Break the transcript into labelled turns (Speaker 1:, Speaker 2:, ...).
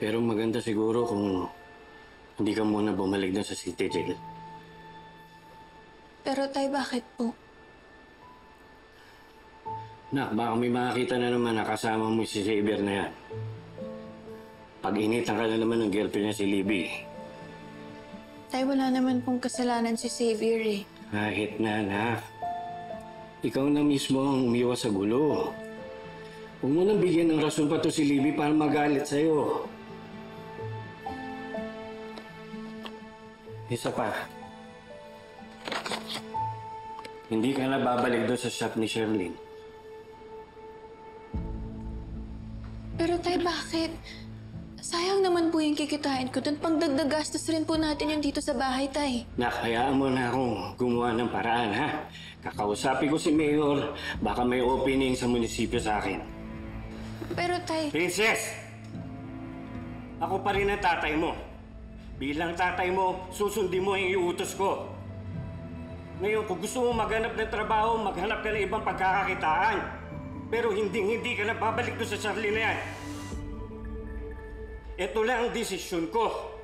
Speaker 1: Pero maganda siguro kung hindi ka muna bumalik doon sa city jail.
Speaker 2: Pero tay, bakit po?
Speaker 1: Nak, baka may makakita na naman na kasama mo si Xavier na yan. Pag-initan ka na naman ng girlfriend niya si Libby.
Speaker 2: Tay, wala naman pong kasalanan si Xavier eh.
Speaker 1: Kahit na, nak. Ikaw na mismo ang umiwas sa gulo. Huwag mo nang bigyan ng rason pa to si Libby para magalit sa'yo. Isa pa. Hindi ka na babalik doon sa shop ni Sherlyn.
Speaker 2: Pero tay, bakit? Sayang naman po yung kikitain ko doon. Pagdagdag gastos rin po natin yung dito sa bahay, tay.
Speaker 1: Nakayaan mo na akong gumawa ng paraan, ha? Kakausapin ko si Mayor, baka may opening sa munisipyo sa akin.
Speaker 2: Pero tay...
Speaker 1: Princess! Ako pa rin ang tatay mo. Bilang tatay mo, susundin mo yung iutos ko. Ngayon, kung gusto mo maghanap ng trabaho, maghanap ka ng ibang pagkakakitaan. Pero hindi ka na babalik doon sa Charlie na yan. Ito lang ang desisyon ko.